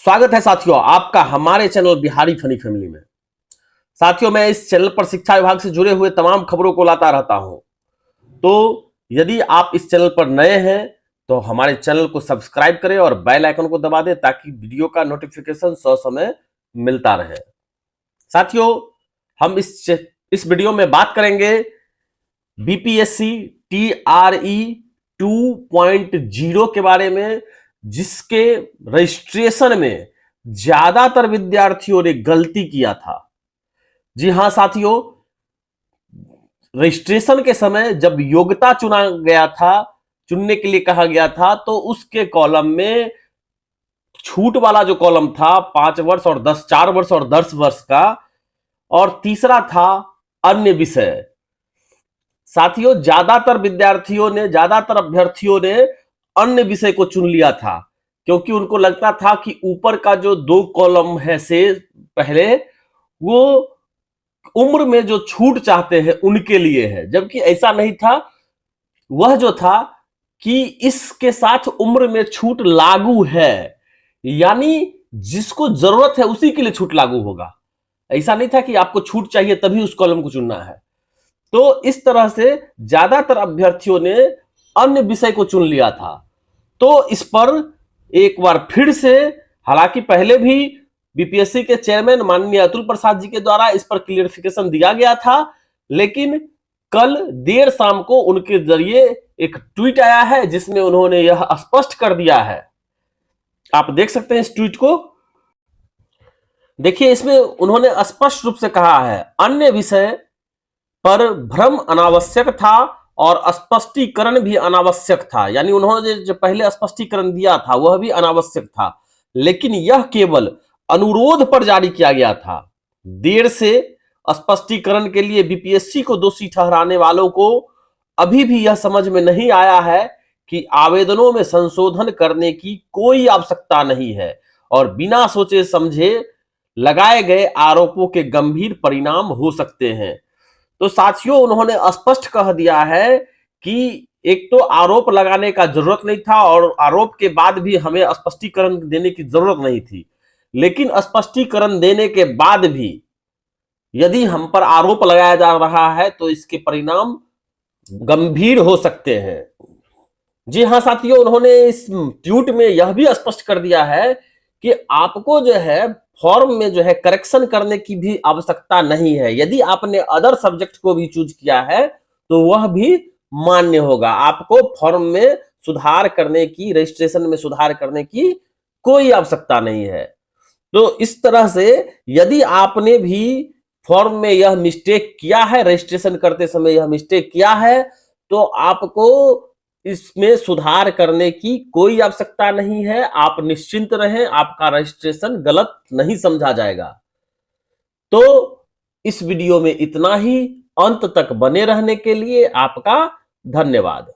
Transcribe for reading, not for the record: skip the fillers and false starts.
स्वागत है साथियों आपका हमारे चैनल बिहारी फनी फैमिली में। साथियों, मैं इस चैनल पर शिक्षा विभाग से जुड़े हुए तमाम खबरों को लाता रहता हूं। तो यदि आप इस चैनल पर नए हैं तो हमारे चैनल को सब्सक्राइब करें और बेल आइकन को दबा दें ताकि वीडियो का नोटिफिकेशन समय मिलता रहे। साथियों, हम इस वीडियो में बात करेंगे बीपीएससी TRE 2.0 के बारे में, जिसके रजिस्ट्रेशन में ज्यादातर विद्यार्थियों ने गलती किया था। जी हां साथियों, रजिस्ट्रेशन के समय जब योग्यता चुनने के लिए कहा गया था तो उसके कॉलम में छूट वाला जो कॉलम था 5 वर्ष और 4 वर्ष और 10 वर्ष का, और तीसरा था अन्य विषय। साथियों, ज्यादातर अभ्यर्थियों ने अन्य विषय को चुन लिया था क्योंकि उनको लगता था कि ऊपर का जो 2 कॉलम है से पहले वो उम्र में जो छूट चाहते हैं उनके लिए है, जबकि ऐसा नहीं था। वह जो था कि इसके साथ उम्र में छूट लागू है, यानी जिसको जरूरत है उसी के लिए छूट लागू होगा। ऐसा नहीं था कि आपको छूट चाहिए तभी उस कॉलम को चुनना है। तो इस तरह से ज्यादातर अभ्यर्थियों ने अन्य विषय को चुन लिया था। तो इस पर एक बार फिर से, हालांकि पहले भी बीपीएससी के चेयरमैन माननीय अतुल प्रसाद जी के द्वारा इस पर क्लियरिफिकेशन दिया गया था, लेकिन कल देर शाम को उनके जरिए एक ट्वीट आया है जिसमें उन्होंने यह स्पष्ट कर दिया है। आप देख सकते हैं इस ट्वीट को। देखिए, इसमें उन्होंने स्पष्ट रूप से कहा है, अन्य विषय पर भ्रम अनावश्यक था और स्पष्टीकरण भी अनावश्यक था। यानी उन्होंने जो पहले स्पष्टीकरण दिया था वह भी अनावश्यक था, लेकिन यह केवल अनुरोध पर जारी किया गया था। देर से स्पष्टीकरण के लिए बीपीएससी को दोषी ठहराने वालों को अभी भी यह समझ में नहीं आया है कि आवेदनों में संशोधन करने की कोई आवश्यकता नहीं है और बिना सोचे समझे लगाए गए आरोपों के गंभीर परिणाम हो सकते हैं। तो साथियों, उन्होंने स्पष्ट कह दिया है कि एक तो आरोप लगाने का जरूरत नहीं था और आरोप के बाद भी हमें स्पष्टीकरण देने की जरूरत नहीं थी, लेकिन स्पष्टीकरण देने के बाद भी यदि हम पर आरोप लगाया जा रहा है तो इसके परिणाम गंभीर हो सकते हैं। जी हां साथियों, उन्होंने इस ट्वीट में यह भी स्पष्ट कर दिया है कि आपको जो है फॉर्म में जो है करेक्शन करने की भी आवश्यकता नहीं है। यदि आपने अदर सब्जेक्ट को भी चूज किया है तो वह भी मान्य होगा। आपको फॉर्म में सुधार करने की, रजिस्ट्रेशन में सुधार करने की कोई आवश्यकता नहीं है। तो इस तरह से यदि आपने भी फॉर्म में यह मिस्टेक किया है, रजिस्ट्रेशन करते समय यह मिस्टेक किया है, तो आपको इसमें सुधार करने की कोई आवश्यकता नहीं है। आप निश्चिंत रहें, आपका रजिस्ट्रेशन गलत नहीं समझा जाएगा। तो इस वीडियो में इतना ही। अंत तक बने रहने के लिए आपका धन्यवाद।